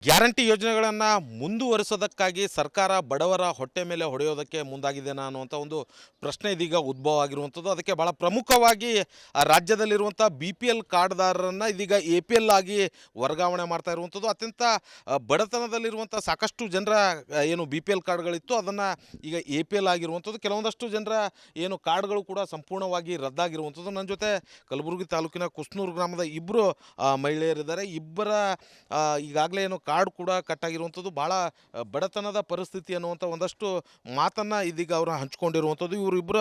Guarantee ಯೋಜನೆಗಳನ್ನು ಮುಂದುವರಿಸೋದಕ್ಕಾಗಿ ಸರ್ಕಾರ ಬಡವರ ಹೊಟ್ಟೆ ಮೇಲೆ ಹೊಡೆಯೋದಕ್ಕೆ ಮುಂದಾಗಿದೆನಾ ಅನ್ನುವಂಥ ಒಂದು ಪ್ರಶ್ನೆ ಇದೀಗ ಉದ್ಭವ ಆಗಿರುವಂಥದ್ದು. ಅದಕ್ಕೆ ಭಾಳ ಪ್ರಮುಖವಾಗಿ ರಾಜ್ಯದಲ್ಲಿರುವಂಥ BPL ಕಾರ್ಡ್ದಾರರನ್ನು ಇದೀಗ APL ಆಗಿ ವರ್ಗಾವಣೆ ಮಾಡ್ತಾ ಇರುವಂಥದ್ದು. ಅತ್ಯಂತ ಬಡತನದಲ್ಲಿರುವಂಥ ಸಾಕಷ್ಟು ಜನರ ಏನು BPL ಕಾರ್ಡ್ಗಳಿತ್ತು ಅದನ್ನು ಈಗ APL ಆಗಿರುವಂಥದ್ದು. ಕೆಲವೊಂದಷ್ಟು ಜನರ ಏನು ಕಾರ್ಡ್ಗಳು ಕೂಡ ಸಂಪೂರ್ಣವಾಗಿ ರದ್ದಾಗಿರುವಂಥದ್ದು. ನನ್ನ ಜೊತೆ ಕಲಬುರಗಿ ತಾಲೂಕಿನ ಕುಸ್ನೂರು ಗ್ರಾಮದ ಇಬ್ಬರು ಮಹಿಳೆಯರಿದ್ದಾರೆ. ಇಬ್ಬರ ಈಗಾಗಲೇ ಏನು ಕಾರ್ಡ್ ಕೂಡ ಕಟ್ಟಾಗಿರುವಂಥದ್ದು, ಭಾಳ ಬಡತನದ ಪರಿಸ್ಥಿತಿ ಅನ್ನುವಂಥ ಒಂದಷ್ಟು ಮಾತನ್ನು ಇದೀಗ ಅವರು ಹಂಚ್ಕೊಂಡಿರುವಂಥದ್ದು. ಇವರಿಬ್ಬರ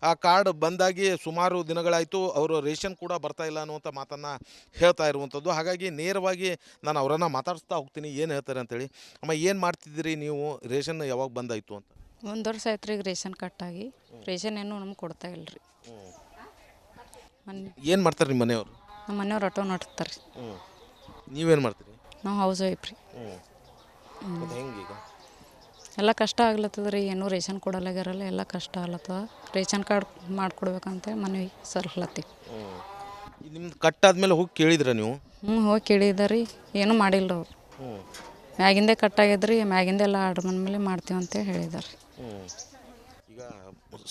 ಆ ಕಾರ್ಡ್ ಬಂದಾಗಿ ಸುಮಾರು ದಿನಗಳಾಯಿತು, ಅವರು ರೇಷನ್ ಕೂಡ ಬರ್ತಾ ಇಲ್ಲ ಅನ್ನುವಂಥ ಮಾತನ್ನು ಹೇಳ್ತಾ ಇರುವಂಥದ್ದು. ಹಾಗಾಗಿ ನೇರವಾಗಿ ನಾನು ಅವರನ್ನು ಮಾತಾಡಿಸ್ತಾ ಹೋಗ್ತೀನಿ, ಏನು ಹೇಳ್ತಾರೆ ಅಂತೇಳಿ. ಅಮ್ಮ, ಏನು ಮಾಡ್ತಿದ್ದೀರಿ ನೀವು? ರೇಷನ್ ಯಾವಾಗ ಬಂದಾಯಿತು ಅಂತ? 1 ವರ್ಷ ಆಯ್ತು ರೀ ಈಗ ರೇಷನ್ ಕಟ್ಟಾಗಿ. ರೇಷನ್ ಏನು ನಮ್ಗೆ ಕೊಡ್ತಾ ಇಲ್ಲ ರೀ. ಏನು ಮಾಡ್ತಾರೆ ನಿಮ್ಮ ಮನೆಯವರು? ನಮ್ಮ ಮನೆಯವ್ರು ಆಟೋ ನಡ್ತಾರೆ ರೀ. ನೀವೇನು ಮಾಡ್ತೀರಿ? ನಾವು ಹೌಸ್ ವೈಫ್ ರೀ. ಹೆಂಗೀಗ ಎಲ್ಲ ಕಷ್ಟ ಆಗ್ಲತ್ತದ ರೀ, ಏನೂ ರೇಷನ್ ಕೊಡಲಾಗ್ಯಾರಲ್ಲ, ಎಲ್ಲ ಕಷ್ಟ ಆಗ್ಲತ್ತದ. ರೇಷನ್ ಕಾರ್ಡ್ ಮಾಡಿಕೊಡ್ಬೇಕಂತ ಮನವಿ ಸಲ್ಹತ್ತೀವಿ. ನಿಮ್ದು ಕಟ್ಟಾದ್ಮೇಲೆ ಹೋಗಿ ಕೇಳಿದ್ರ ನೀವು? ಹೋಗಿ ಕೇಳಿದ ರೀ, ಏನೂ ಮಾಡಿಲ್ಲ ಅವ್ರು. ಮ್ಯಾಗಿಂದೇ ಕಟ್ಟಾಗ್ಯದ್ರಿ, ಮ್ಯಾಗಿಂದೆಲ್ಲ ಆರ್ಡ್ರ್ ಬಂದಮೇಲೆ ಮಾಡ್ತೀವಿ ಅಂತ ಹೇಳಿದಾರೆ. ಈಗ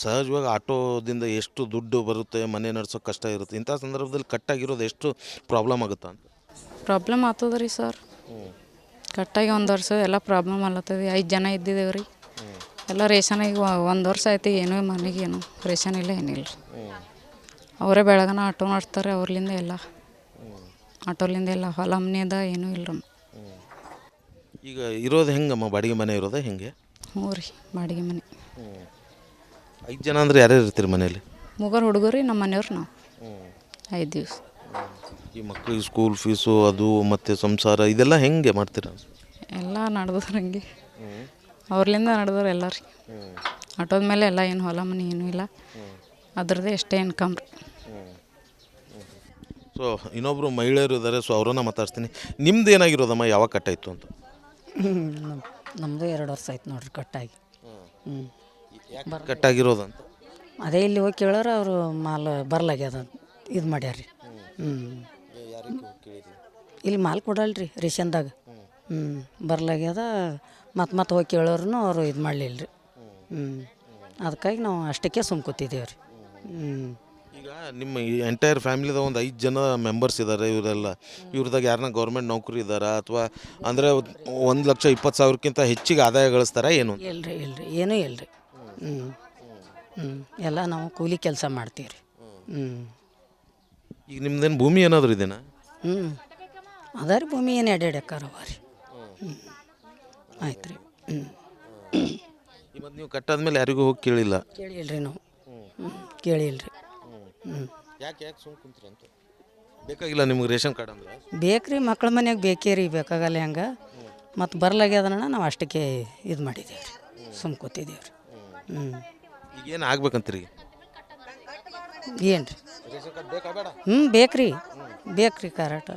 ಸಹಜವಾಗಿ ಆಟೋದಿಂದ ಎಷ್ಟು ದುಡ್ಡು ಬರುತ್ತೆ, ಮನೆ ನಡೆಸೋಕೆ ಕಷ್ಟ ಇರುತ್ತೆ. ಇಂಥ ಸಂದರ್ಭದಲ್ಲಿ ಕಟ್ಟಾಗಿರೋದು ಎಷ್ಟು ಪ್ರಾಬ್ಲಮ್ ಆಗುತ್ತಾ ಅಂತ? ಪ್ರಾಬ್ಲಮ್ ಆಗ್ತದ ರೀ ಸರ್. ಕಟ್ಟಾಗಿ 1 ವರ್ಷ ಎಲ್ಲ ಪ್ರಾಬ್ಲಮ್ ಆಗ್ಲತ್ತದ. 5 ಜನ ಇದ್ದಿದ್ದೇವೆ ರೀ. ಎಲ್ಲ ರೇಷನ್ ಈಗ 1 ವರ್ಷ ಆಯ್ತು, ಏನೋ ಮನೆಗೆ ಏನು ರೇಷನ್ ಇಲ್ಲ, ಏನಿಲ್ಲ ರೀ. ಅವರೇ ಬೆಳಗನ ಆಟೋ ಮಾಡ್ತಾರೆ, ಅವ್ರಲಿಂದ ಎಲ್ಲ ಆಟೋಲಿಂದ ಎಲ್ಲ ಹೊಲ ಮನೆದ ಏನೂ ಇಲ್ಲ ರೀ. ಈಗ ಇರೋದು ಹೆಂಗಮ್ಮ? ಬಾಡಿಗೆ ಮನೆ ಇರೋದು ಹೆಂಗೆ? ಹ್ಞೂ ರೀ, ಬಾಡಿಗೆ ಮನೆ. 5 ಜನ ಅಂದರೆ ಯಾರ್ಯಾರು ಇರ್ತೀರಿ ಮನೇಲಿ? 3 ಹುಡುಗರು, ನಮ್ಮ ಮನೆಯವ್ರು, ನಾವು 5 ದಿವಸ. ಈ ಮಕ್ಕಳಿಗೆ ಸ್ಕೂಲ್ ಫೀಸು ಅದು ಮತ್ತು ಸಂಸಾರ ಇದೆಲ್ಲ ಹೆಂಗೆ ಮಾಡ್ತೀರಾ? ಎಲ್ಲ ನಡೆದ್ರೆ ಹಂಗೆ, ಅವ್ರಲಿಂದ ನಡೆದವ್ರು ಎಲ್ಲ ರೀ. ಆಟೋದ ಮೇಲೆ ಎಲ್ಲ ಏನು ಹೊಲ ಮನೆ ಏನೂ ಇಲ್ಲ, ಅದ್ರದ್ದೇ ಎಷ್ಟೇ ಇನ್ಕಮ್ ರೀ. ಸೊ ಇನ್ನೊಬ್ಬರು ಮಹಿಳೆಯರು ಇದ್ದಾರೆ, ಸೊ ಅವರನ್ನು ಮಾತಾಡ್ತೀನಿ. ನಿಮ್ದು ಏನಾಗಿರೋದಮ್ಮ, ಯಾವಾಗ ಕಟ್ಟಾಯಿತು ಅಂತ? ನಮ್ಮದು 2 ವರ್ಷ ಆಯ್ತು ನೋಡ್ರಿ ಕಟ್ಟಾಗಿ. ಕಟ್ಟಾಗಿರೋದು ಅಂತ ಅದೇ ಇಲ್ಲಿ ಹೋಗಿ ಕೇಳೋರು ಅವರು ಮಾಲ್ ಬರ್ಲಾಗ್ಯದ ಇದು ಮಾಡ್ಯಾರ ರೀ. ಇಲ್ಲಿ ಮಾಲ್ ಕೊಡಲ್ರಿ ರೇಷನ್ದಾಗ. ಬರ್ಲಾಗ್ಯದ. ಮತ್ತೆ ಹೋಗಿ ಕೇಳೋರು ಅವರು ಇದು ಮಾಡಲಿಲ್ಲ ರೀ. ಅದಕ್ಕಾಗಿ ನಾವು ಅಷ್ಟಕ್ಕೆ ಸುಮ್ಕೋತಿದ್ದೇವೆ ರೀ. ಈಗ ನಿಮ್ಮ ಎಂಟೈರ್ ಫ್ಯಾಮಿಲಿದಾಗ ಒಂದು 5 ಜನ ಮೆಂಬರ್ಸ್ ಇದ್ದಾರೆ. ಇವರೆಲ್ಲ ಇವ್ರದಾಗ ಯಾರನ್ನ ಗೌರ್ಮೆಂಟ್ ನೌಕರಿ ಇದ್ದಾರಾ, ಅಥವಾ ಅಂದರೆ 1,20,000ಕ್ಕಿಂತ ಹೆಚ್ಚಿಗೆ ಆದಾಯ ಗಳಿಸ್ತಾರಾ ಏನು? ಇಲ್ರಿ ಏನೂ ಇಲ್ರಿ. ಎಲ್ಲ ನಾವು ಕೂಲಿ ಕೆಲಸ ಮಾಡ್ತೀವಿ ರೀ. ಈಗ ನಿಮ್ದೇನು ಭೂಮಿ ಏನಾದರೂ ಇದೆನಾ? ಅದ ರೀ, ಭೂಮಿ ಏನು 2 ಎಕರೆ ಅವ ರೀ. ಆಯ್ತು ರೀ. ಮತ್ತು ನೀವು ಕಟ್ಟಾದ್ಮೇಲೆ ಯಾರಿಗೂ ಹೋಗಿ ಕೇಳಿಲ್ಲ? ಕೇಳಿಲ್ರಿ ನಾವು. ಕೇಳಿಲ್ರಿ. ಯಾಕೆ ಸುಮ್ಮ ಕುಂತ್ರಂತ? ಬೇಕಾಗಿಲ್ಲ ನಿಮ್ಗೆ ರೇಷನ್ ಕಾರ್ಡ್ ಅಂದ್ರೆ? ಬೇಕ್ರಿ, ಮಕ್ಳ ಮನ್ಯಾಗ ಬೇಕೇ ರೀ, ಬೇಕಾಗಲ್ಲ ಹೆಂಗೆ. ಮತ್ತು ಬರ್ಲಾಗ್ಯದಣ್ಣ, ನಾವು ಅಷ್ಟಕ್ಕೆ ಇದು ಮಾಡಿದ್ದೇವೆ ರೀ, ಸುಮ್ಕೋತಿದ್ದೇವೆ ರೀ. ಈಗ ಏನು ಆಗ್ಬೇಕಂತೀರಿ? ಏನು ರೀ? ಬೇಕ್ರಿ ಕರೆಕ್ಟ್.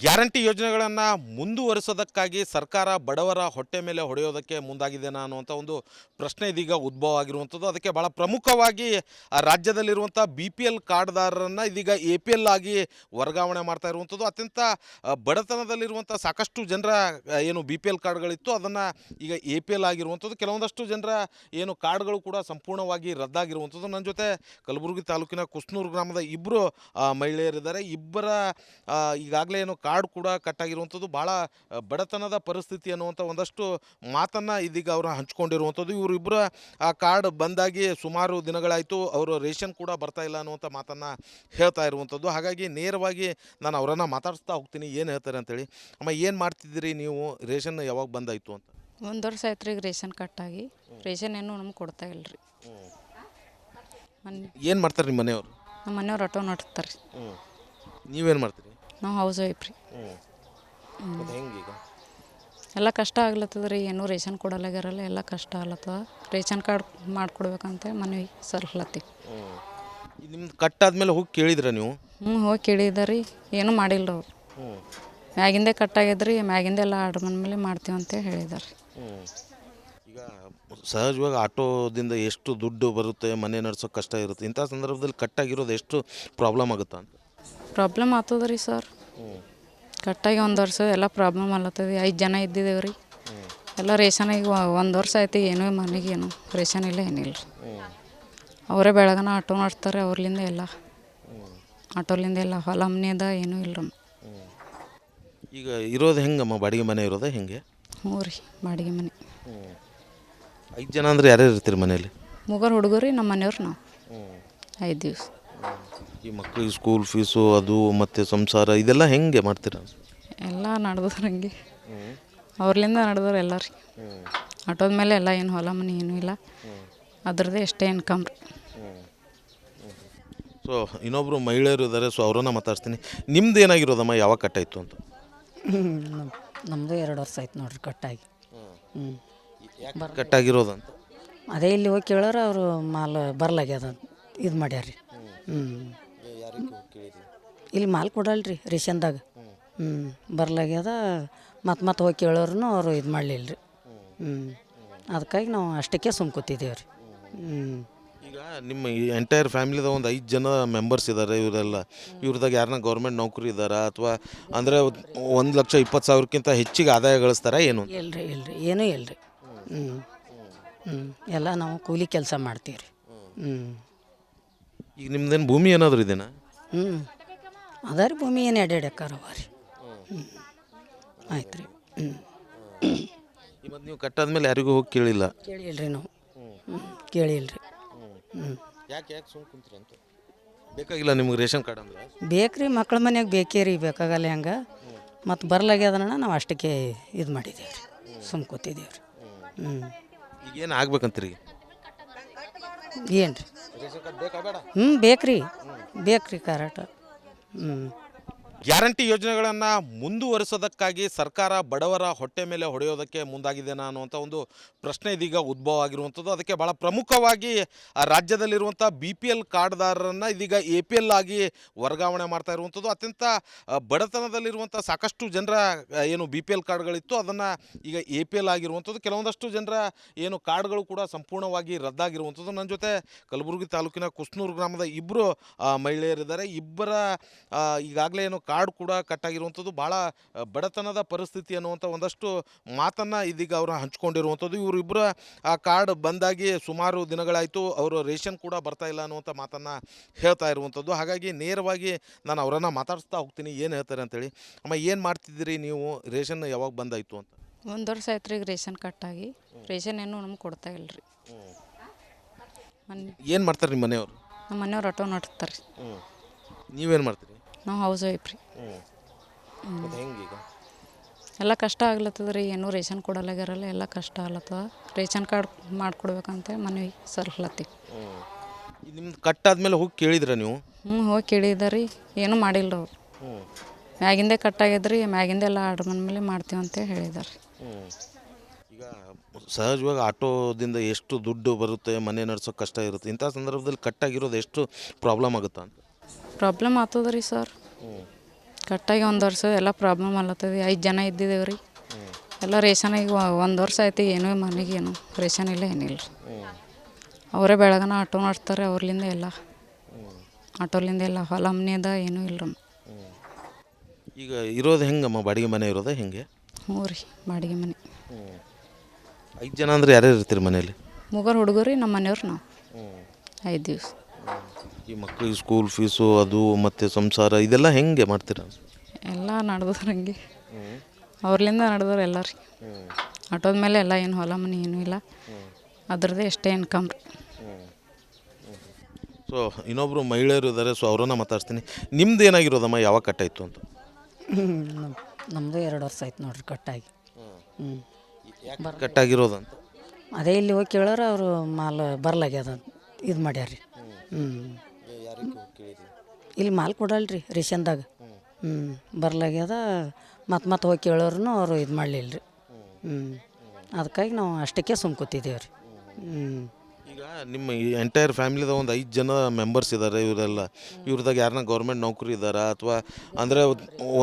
ಗ್ಯಾರಂಟಿ ಯೋಜನೆಗಳನ್ನು ಮುಂದುವರಿಸೋದಕ್ಕಾಗಿ ಸರ್ಕಾರ ಬಡವರ ಹೊಟ್ಟೆ ಮೇಲೆ ಹೊಡೆಯೋದಕ್ಕೆ ಮುಂದಾಗಿದೆನಾ ಅನ್ನುವಂಥ ಒಂದು ಪ್ರಶ್ನೆ ಇದೀಗ ಉದ್ಭವ ಆಗಿರುವಂಥದ್ದು. ಅದಕ್ಕೆ ಭಾಳ ಪ್ರಮುಖವಾಗಿ ರಾಜ್ಯದಲ್ಲಿರುವಂಥ BPL ಕಾರ್ಡ್ದಾರರನ್ನು ಇದೀಗ APL ಆಗಿ ವರ್ಗಾವಣೆ ಮಾಡ್ತಾ ಇರುವಂಥದ್ದು. ಅತ್ಯಂತ ಬಡತನದಲ್ಲಿರುವಂಥ ಸಾಕಷ್ಟು ಜನರ ಏನು BPL ಕಾರ್ಡ್ಗಳಿತ್ತು ಅದನ್ನು ಈಗ APL ಆಗಿರುವಂಥದ್ದು. ಕೆಲವೊಂದಷ್ಟು ಜನರ ಏನು ಕಾರ್ಡ್ಗಳು ಕೂಡ ಸಂಪೂರ್ಣವಾಗಿ ರದ್ದಾಗಿರುವಂಥದ್ದು. ನನ್ನ ಜೊತೆ ಕಲಬುರಗಿ ತಾಲೂಕಿನ ಕುಸ್ನೂರು ಗ್ರಾಮದ ಇಬ್ಬರು ಮಹಿಳೆಯರಿದ್ದಾರೆ. ಇಬ್ಬರ ಈಗಾಗಲೇ ಏನು ಕಾರ್ಡ್ ಕೂಡ ಕಟ್ಟಾಗಿರುವಂಥದ್ದು, ಭಾಳ ಬಡತನದ ಪರಿಸ್ಥಿತಿ ಅನ್ನುವಂಥ ಒಂದಷ್ಟು ಮಾತನ್ನು ಇದೀಗ ಅವರು ಹಂಚ್ಕೊಂಡಿರುವಂಥದ್ದು. ಇವರಿಬ್ಬರ ಆ ಕಾರ್ಡ್ ಬಂದಾಗಿ ಸುಮಾರು ದಿನಗಳಾಯಿತು, ಅವರು ರೇಷನ್ ಕೂಡ ಬರ್ತಾ ಇಲ್ಲ ಅನ್ನುವಂಥ ಮಾತನ್ನು ಹೇಳ್ತಾ ಇರುವಂಥದ್ದು. ಹಾಗಾಗಿ ನೇರವಾಗಿ ನಾನು ಅವರನ್ನು ಮಾತಾಡಿಸ್ತಾ ಹೋಗ್ತೀನಿ, ಏನು ಹೇಳ್ತಾರೆ ಅಂತೇಳಿ. ಅಮ್ಮ, ಏನು ಮಾಡ್ತಿದ್ದೀರಿ ನೀವು? ರೇಷನ್ ಯಾವಾಗ ಬಂದಾಯಿತು ಅಂತ? 1 ವರ್ಷ ಆಯ್ತು ರೀ ಈಗ ರೇಷನ್ ಕಟ್ಟಾಗಿ. ರೇಷನ್ ಏನು ನಮ್ಗೆ ಕೊಡ್ತಾ ಇಲ್ಲ ರೀ. ಏನು ಮಾಡ್ತಾರೆ ನಿಮ್ಮ ಮನೆಯವರು? ನಮ್ಮ ಮನೆಯವ್ರು ಆಟೋ ನಡ್ತಾರೆ ರೀ. ನೀವೇನು ಮಾಡ್ತೀರಿ? ನಾವು ಹೌಸ್ ವೈಫ್ ರೀ. ಹೆಂಗೀಗ ಎಲ್ಲ ಕಷ್ಟ ಆಗ್ಲತ್ತದ ರೀ, ಏನೂ ರೇಷನ್ ಕೊಡಲಾಗ್ಯಾರಲ್ಲ, ಎಲ್ಲ ಕಷ್ಟ ಆಗ್ಲತ್ತದ. ರೇಷನ್ ಕಾರ್ಡ್ ಮಾಡಿಕೊಡ್ಬೇಕಂತ ಮನವಿ ಸಲ್ಹತ್ತೀವಿ. ನಿಮ್ದು ಕಟ್ಟಾದ್ಮೇಲೆ ಹೋಗಿ ಕೇಳಿದ್ರ ನೀವು? ಹೋಗಿ ಕೇಳಿದ ರೀ, ಏನೂ ಮಾಡಿಲ್ಲ ಅವ್ರು. ಮ್ಯಾಗಿಂದೇ ಕಟ್ಟಾಗ್ಯದ್ರಿ, ಮ್ಯಾಗಿಂದೆಲ್ಲ ಆರ್ಡ್ರ್ ಬಂದಮೇಲೆ ಮಾಡ್ತೀವಿ ಅಂತ ಹೇಳಿದಾರೆ. ಈಗ ಸಹಜವಾಗಿ ಆಟೋದಿಂದ ಎಷ್ಟು ದುಡ್ಡು ಬರುತ್ತೆ, ಮನೆ ನಡೆಸೋಕೆ ಕಷ್ಟ ಇರುತ್ತೆ. ಇಂಥ ಸಂದರ್ಭದಲ್ಲಿ ಕಟ್ಟಾಗಿರೋದು ಎಷ್ಟು ಪ್ರಾಬ್ಲಮ್ ಆಗುತ್ತಾ ಅಂತ? ಪ್ರಾಬ್ಲಮ್ ಆಗ್ತದ ರೀ ಸರ್. ಕಟ್ಟಾಗಿ ಒಂದು ವರ್ಷ ಎಲ್ಲ ಪ್ರಾಬ್ಲಮ್ ಅಲ್ಲತ್ತದ 5 ಜನ ಇದ್ದಿದ್ದೇವೆ ರೀ ಎಲ್ಲ ರೇಷನಿಗೆ 1 ವರ್ಷ ಆಯ್ತು ಏನೂ ಮನೆಗೆ ಏನು ರೇಷನ್ ಇಲ್ಲ ಏನಿಲ್ಲ ರೀ ಅವರೇ ಬೆಳಗನ ಆಟೋ ಮಾಡ್ತಾರೆ ಅವ್ರಲಿಂದ ಎಲ್ಲ ಆಟೋಲಿಂದ ಎಲ್ಲ ಹೊಲ ಮನೆಯದ ಏನೂ ಇಲ್ಲ ರೀ ಈಗ ಇರೋದು ಹೆಂಗಮ್ಮ ಬಾಡಿಗೆ ಮನೆ ಇರೋದು ಹೆಂಗೆ? ಹ್ಞೂ ರೀ ಬಾಡಿಗೆ ಮನೆ 5 ಜನ ಅಂದರೆ ಯಾರ್ಯಾರು ಇರ್ತೀರಿ ಮನೇಲಿ? 3 ಹುಡುಗರು ನಮ್ಮ ಮನೆಯವ್ರು ನಾವು 5 ದಿವಸ. ಈ ಮಕ್ಕಳಿಗೆ ಸ್ಕೂಲ್ ಫೀಸು ಅದು ಮತ್ತು ಸಂಸಾರ ಇದೆಲ್ಲ ಹೆಂಗೆ ಮಾಡ್ತೀರ? ಎಲ್ಲ ನಡೆದವ್ರು ಹಂಗೆ ಅವ್ರಲಿಂದ ನಡೆದವ್ರು ಎಲ್ಲ ರೀ ಆಟೋದ ಮೇಲೆ ಎಲ್ಲ ಏನು ಹೊಲ ಮನೆ ಏನೂ ಇಲ್ಲ ಅದ್ರದ್ದೇ ಎಷ್ಟೇ ಇನ್ಕಮ್ ರೀ. ಸೊ ಇನ್ನೊಬ್ಬರು ಮಹಿಳೆಯರು ಇದ್ದಾರೆ, ಸೊ ಅವರನ್ನ ಮಾತಾಡ್ತೀನಿ. ನಿಮ್ದು ಏನಾಗಿರೋದಮ್ಮ, ಯಾವಾಗ ಕಟ್ಟಾಯಿತು ಅಂತ? ನಮ್ಮದು 2 ವರ್ಷ ಆಯ್ತು ನೋಡ್ರಿ ಕಟ್ಟಾಗಿ. ಕಟ್ಟಾಗಿರೋದಂತ ಅದೇ ಇಲ್ಲಿ ಹೋಗಿ ಕೇಳೋರು ಅವರು ಮಾಲ್ ಬರ್ಲಾಗ್ಯದ ಇದು ಮಾಡ್ಯಾರ ರೀ. ಇಲ್ಲಿ ಮಾಲ್ ಕೊಡಲ್ರಿ ರೇಷನ್ದಾಗ. ಬರ್ಲಾಗ್ಯದ ಮತ್ತೆ ಹೋಗಿ ಕೇಳೋರು ಅವರು ಇದು ಮಾಡಲಿಲ್ಲ ರೀ. ಅದಕ್ಕಾಗಿ ನಾವು ಅಷ್ಟಕ್ಕೆ ಸುಮ್ಕೂತಿದ್ದೇವೆ ರೀ. ಈಗ ನಿಮ್ಮ ಈ ಎಂಟೈರ್ ಫ್ಯಾಮಿಲಿದ ಒಂದು 5 ಜನ ಮೆಂಬರ್ಸ್ ಇದ್ದಾರೆ. ಇವರೆಲ್ಲ ಇವ್ರದಾಗ ಯಾರನ್ನ ಗೌರ್ಮೆಂಟ್ ನೌಕರಿ ಇದ್ದಾರಾ ಅಥವಾ ಅಂದರೆ 1,20,000ಕ್ಕಿಂತ ಹೆಚ್ಚಿಗೆ ಆದಾಯ ಗಳಿಸ್ತಾರಾ ಏನು? ಇಲ್ರಿ ಏನೂ ಇಲ್ರಿ. ಎಲ್ಲ ನಾವು ಕೂಲಿ ಕೆಲಸ ಮಾಡ್ತೀವಿ ರೀ. ಈಗ ನಿಮ್ದೇನು ಭೂಮಿ ಏನಾದರೂ ಇದೆನಾ? ಅದ ರೀ ಭೂಮಿ ಏನು 2 ಎಕರೆ ಅವ ರೀ. ಆಯ್ತು ರೀ. ಮತ್ತು ನೀವು ಕಟ್ಟಾದ್ಮೇಲೆ ಯಾರಿಗೂ ಹೋಗಿ ಕೇಳಿಲ್ಲ? ಕೇಳಿಲ್ರಿ ನಾವು. ಕೇಳಿಲ್ರಿ. ಯಾಕೆ ಸುಮ್ಮನೆ ಕುಂತ್ರಿ ಅಂತ? ಬೇಕಾಗಿಲ್ಲ ನಿಮ್ಗೆ ರೇಷನ್ ಕಾರ್ಡ್ ಅಂದ್ರೆ? ಬೇಕ್ರಿ, ಮಕ್ಳ ಮನ್ಯಾಗ ಬೇಕೇ ರೀ, ಬೇಕಾಗಲ್ಲ ಹೆಂಗೆ ಮತ್ತು ಬರ್ಲಾಗ್ಯದಣ್ಣ ನಾವು ಅಷ್ಟಕ್ಕೆ ಇದು ಮಾಡಿದ್ದೇವೆ ರೀ, ಸುಮ್ಮ ಕೂತಿದ್ದೇವೆ ರೀ. ಈಗೇನು ಆಗ್ಬೇಕಂತೀರಿ? ಏನು ರೀ? ಬೇಕ್ರಿ ಕರೆಕ್ಟ್. ಗ್ಯಾರಂಟಿ ಯೋಜನೆಗಳನ್ನು ಮುಂದುವರಿಸೋದಕ್ಕಾಗಿ ಸರ್ಕಾರ ಬಡವರ ಹೊಟ್ಟೆ ಮೇಲೆ ಹೊಡೆಯೋದಕ್ಕೆ ಮುಂದಾಗಿದೆನಾ ಅನ್ನುವಂಥ ಒಂದು ಪ್ರಶ್ನೆ ಇದೀಗ ಉದ್ಭವ ಆಗಿರುವಂಥದ್ದು. ಅದಕ್ಕೆ ಭಾಳ ಪ್ರಮುಖವಾಗಿ ರಾಜ್ಯದಲ್ಲಿರುವಂಥ BPL ಕಾರ್ಡ್ದಾರರನ್ನು ಇದೀಗ APL ಆಗಿ ವರ್ಗಾವಣೆ ಮಾಡ್ತಾ ಇರುವಂಥದ್ದು. ಅತ್ಯಂತ ಬಡತನದಲ್ಲಿರುವಂಥ ಸಾಕಷ್ಟು ಜನರ ಏನು BPL ಕಾರ್ಡ್ಗಳಿತ್ತು ಅದನ್ನು ಈಗ APL ಆಗಿರುವಂಥದ್ದು. ಕೆಲವೊಂದಷ್ಟು ಜನರ ಏನು ಕಾರ್ಡ್ಗಳು ಕೂಡ ಸಂಪೂರ್ಣವಾಗಿ ರದ್ದಾಗಿರುವಂಥದ್ದು. ನನ್ನ ಜೊತೆ ಕಲಬುರಗಿ ತಾಲೂಕಿನ ಕುಸ್ನೂರು ಗ್ರಾಮದ 2 ಮಹಿಳೆಯರಿದ್ದಾರೆ. ಇಬ್ಬರ ಈಗಾಗಲೇ ಏನು ಕಾರ್ಡ್ ಕೂಡ ಕಟ್ಟಾಗಿರುವಂಥದ್ದು. ಭಾಳ ಬಡತನದ ಪರಿಸ್ಥಿತಿ ಅನ್ನುವಂಥ ಒಂದಷ್ಟು ಮಾತನ್ನು ಇದೀಗ ಅವರು ಹಂಚ್ಕೊಂಡಿರುವಂಥದ್ದು. ಇವರಿಬ್ಬರ ಆ ಕಾರ್ಡ್ ಬಂದಾಗಿ ಸುಮಾರು ದಿನಗಳಾಯಿತು, ಅವರು ರೇಷನ್ ಕೂಡ ಬರ್ತಾ ಇಲ್ಲ ಅನ್ನುವಂಥ ಮಾತನ್ನು ಹೇಳ್ತಾ ಇರುವಂಥದ್ದು. ಹಾಗಾಗಿ ನೇರವಾಗಿ ನಾನು ಅವರನ್ನು ಮಾತಾಡಿಸ್ತಾ ಹೋಗ್ತೀನಿ, ಏನು ಹೇಳ್ತಾರೆ ಅಂತೇಳಿ. ಅಮ್ಮ, ಏನು ಮಾಡ್ತಿದ್ದೀರಿ ನೀವು? ರೇಷನ್ ಯಾವಾಗ ಬಂದಾಯಿತು ಅಂತ? 1 ವರ್ಷ ಆಯ್ತು ರೀ ಈಗ ರೇಷನ್ ಕಟ್ಟಾಗಿ. ರೇಷನ್ ಏನೂ ನಮ್ಗೆ ಕೊಡ್ತಾ ಇಲ್ಲ ರೀ. ಏನು ಮಾಡ್ತಾರೆ ನಿಮ್ಮ ಮನೆಯವರು? ನಮ್ಮ ಮನೆಯವ್ರು ಆಟೋ ನಡ್ತಾರೆ. ನೀವೇನು ಮಾಡ್ತೀರಿ? ನಾವು ಹೌಸ್ ವೈಫ್ ರೀ. ಹೆಂಗೀಗ ಎಲ್ಲ ಕಷ್ಟ ಆಗ್ಲತ್ತದ ರೀ, ಏನೂ ರೇಷನ್ ಕೊಡಲಾಗ್ಯಾರಲ್ಲ, ಎಲ್ಲ ಕಷ್ಟ ಆಗ್ಲತ್ತದ. ರೇಷನ್ ಕಾರ್ಡ್ ಮಾಡಿಕೊಡ್ಬೇಕಂತ ಮನವಿ ಸಲ್ಹತ್ತಿ. ನಿಮ್ದು ಕಟ್ಟಾದ್ಮೇಲೆ ಹೋಗಿ ಕೇಳಿದ್ರ ನೀವು? ಹೋಗಿ ಕೇಳಿದ ರೀ, ಏನೂ ಮಾಡಿಲ್ಲ ಅವ್ರು. ಮ್ಯಾಗಿಂದೇ ಕಟ್ಟಾಗ್ಯದ್ರಿ, ಮ್ಯಾಗಿಂದೆಲ್ಲ ಆರ್ಡ್ರ್ ಬಂದಮೇಲೆ ಮಾಡ್ತೀವಿ ಅಂತ ಹೇಳಿದಾರೆ. ಈಗ ಸಹಜವಾಗಿ ಆಟೋದಿಂದ ಎಷ್ಟು ದುಡ್ಡು ಬರುತ್ತೆ, ಮನೆ ನಡ್ಸೋಕೆ ಕಷ್ಟ ಇರುತ್ತೆ. ಇಂಥ ಸಂದರ್ಭದಲ್ಲಿ ಕಟ್ಟಾಗಿರೋದು ಎಷ್ಟು ಪ್ರಾಬ್ಲಮ್ ಆಗುತ್ತಾ ಅಂತ? ಪ್ರಾಬ್ಲಮ್ ಆಗ್ತದ ರೀ ಸರ್. ಕಟ್ಟಾಗಿ 1 ವರ್ಷ ಎಲ್ಲ ಪ್ರಾಬ್ಲಮ್ ಅಲ್ಲತ್ತದ. 5 ಜನ ಇದ್ದಿದ್ದೇವೆ ರೀ ಎಲ್ಲ ರೇಷನಿಗೆ 1 ವರ್ಷ ಆಯ್ತು ಏನೂ ಮನೆಗೆ ಏನು ರೇಷನ್ ಇಲ್ಲ ಏನಿಲ್ಲ ರೀ ಅವರೇ ಬೆಳಗನ ಆಟೋ ಮಾಡ್ತಾರೆ ಅವ್ರಲಿಂದ ಎಲ್ಲ ಆಟೋಲಿಂದ ಎಲ್ಲ ಹೊಲ ಮನೆಯದ ಏನೂ ಇಲ್ಲ ರೀ. ಈಗ ಇರೋದು ಹೆಂಗಮ್ಮ, ಬಾಡಿಗೆ ಮನೆ ಇರೋದು ಹೆಂಗೆ? ಹ್ಞೂ ರೀ ಬಾಡಿಗೆ ಮನೆ. 5 ಜನ ಅಂದರೆ ಯಾರ್ಯಾರು ಇರ್ತೀರಿ ಮನೇಲಿ? 3 ಹುಡುಗರು ರೀ ನಮ್ಮ ಮನೆಯವ್ರು ನಾವು 5 ದಿವಸ. ಈ ಮಕ್ಕಳಿಗೆ ಸ್ಕೂಲ್ ಫೀಸು ಅದು ಮತ್ತು ಸಂಸಾರ ಇದೆಲ್ಲ ಹೆಂಗೆ ಮಾಡ್ತೀರ? ಎಲ್ಲ ನಡೆದವ್ರು ಹಂಗೆ ಅವ್ರಲಿಂದ ನಡೆದವ್ರು ಎಲ್ಲ ರೀ ಆಟೋದ ಮೇಲೆ ಎಲ್ಲ ಏನು ಹೊಲ ಮನೆ ಏನೂ ಇಲ್ಲ ಅದ್ರದ್ದೇ ಎಷ್ಟೇ ಇನ್ಕಮ್ ರೀ. ಸೊ ಇನ್ನೊಬ್ಬರು ಮಹಿಳೆಯರು ಇದ್ದಾರೆ, ಸೊ ಅವರನ್ನ ಮಾತಾಡ್ತೀನಿ. ನಿಮ್ದು ಏನಾಗಿರೋದಮ್ಮ, ಯಾವಾಗ ಕಟ್ಟಾಯಿತು ಅಂತ? ನಮ್ಮದು 2 ವರ್ಷ ಆಯ್ತು ನೋಡ್ರಿ ಕಟ್ಟಾಗಿ. ಕಟ್ಟಾಗಿರೋದಂತ ಅದೇ ಇಲ್ಲಿ ಹೋಗಿ ಕೇಳೋರು ಅವರು ಮಾಲ್ ಬರ್ಲಾಗ್ಯದ ಇದು ಮಾಡ್ಯಾರ ರೀ. ಇಲ್ಲಿ ಮಾಲ್ ಕೊಡಲ್ರಿ ರೇಷನ್ದಾಗ. ಬರ್ಲಾಗ್ಯದ ಮತ್ತೆ ಹೋಗಿ ಕೇಳೋರು ಅವರು ಇದು ಮಾಡಲಿಲ್ಲ ರೀ. ಅದಕ್ಕಾಗಿ ನಾವು ಅಷ್ಟಕ್ಕೆ ಸುಮ್ಕೂತಿದ್ದೇವೆ ರೀ. ಈಗ ನಿಮ್ಮ ಈ ಎಂಟೈರ್ ಫ್ಯಾಮಿಲಿದ ಒಂದು 5 ಜನ ಮೆಂಬರ್ಸ್ ಇದ್ದಾರೆ. ಇವರೆಲ್ಲ ಇವ್ರದಾಗ ಯಾರನ್ನ ಗೌರ್ಮೆಂಟ್ ನೌಕರಿ ಇದ್ದಾರಾ ಅಥವಾ ಅಂದರೆ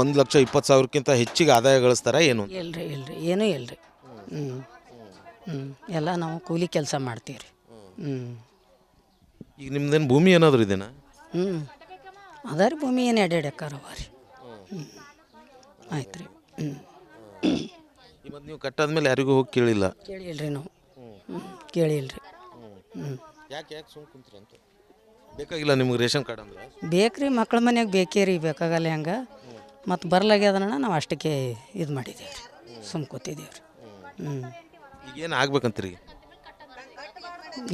1,20,000ಕ್ಕಿಂತ ಹೆಚ್ಚಿಗೆ ಆದಾಯ ಗಳಿಸ್ತಾರಾ ಏನು? ಇಲ್ರಿ ಏನೂ ಇಲ್ರಿ. ಎಲ್ಲ ನಾವು ಕೂಲಿ ಕೆಲಸ ಮಾಡ್ತೀವಿ ರೀ. ಈಗ ನಿಮ್ದೇನು ಭೂಮಿ ಏನಾದರೂ ಇದೆನಾ? ಅದ ರೀ ಭೂಮಿ ಏನು 2 ಎಕರೆ ಅವ ರೀ. ಆಯ್ತು ರೀ ಹ್ಞೂ ಈ ಮತ್ತು ನೀವು ಕಟ್ಟಾದ್ಮೇಲೆ ಯಾರಿಗೂ ಹೋಗಿ ಕೇಳಿಲ್ಲ. ಕೇಳಿಲ್ಲ ರೀ ನಾವು ಕೇಳಿಲ್ಲ ರೀ ಯಾಕೆ ಸುಮ್ಮ ಕುಂತ್ರಿ ಅಂತ? ಬೇಕಾಗಿಲ್ಲ ನಿಮ್ಗೆ ರೇಷನ್ ಕಾರ್ಡ್ ಅಂದ್ರೆ? ಬೇಕು ರೀ ಮಕ್ಳ ಮನ್ಯಾಗ ಬೇಕೇ ರೀ, ಬೇಕಾಗಲ್ಲ ಹೆಂಗೆ ಮತ್ತು ಬರ್ಲಾಗ್ಯದಣ್ಣ ನಾವು ಅಷ್ಟಕ್ಕೆ ಇದು ಮಾಡಿದ್ದೇವೆ ರೀ, ಸುಮ್ಮ ಕೂತಿದ್ದೇವೆ ರೀ. ಈಗೇನು ಆಗ್ಬೇಕಂತೀರಿ?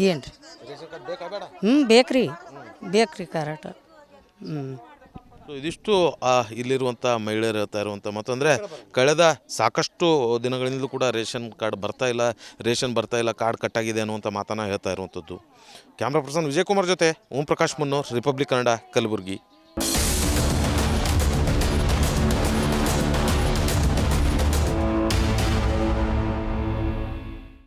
ಏನು ರೀ ರೇಷನ್ ಕಾರ್ಡ್ ಬೇಕಾ ಬೇಡ? ಬೇಕು ರೀ ಕರೆಕ್ಟ್. ಸೊ ಇದಿಷ್ಟು ಇಲ್ಲಿರುವಂಥ ಮಹಿಳೆಯರು ಹೇಳ್ತಾ ಇರುವಂಥ ಮತ್ತಂದರೆ ಕಳೆದ ಸಾಕಷ್ಟು ದಿನಗಳಿಂದಲೂ ಕೂಡ ರೇಷನ್ ಕಾರ್ಡ್ ಬರ್ತಾ ಇಲ್ಲ, ಕಾರ್ಡ್ ಕಟ್ಟಾಗಿದೆ ಅನ್ನುವಂಥ ಮಾತನ್ನು ಹೇಳ್ತಾ ಇರುವಂಥದ್ದು. ಕ್ಯಾಮ್ರಾ ಪರ್ಸನ್ ವಿಜಯ್ ಕುಮಾರ್ ಜೊತೆ ಓಂ ಪ್ರಕಾಶ್ ಮುನ್ನೂರ್, ರಿಪಬ್ಲಿಕ್ ಕನ್ನಡ, ಕಲಬುರಗಿ.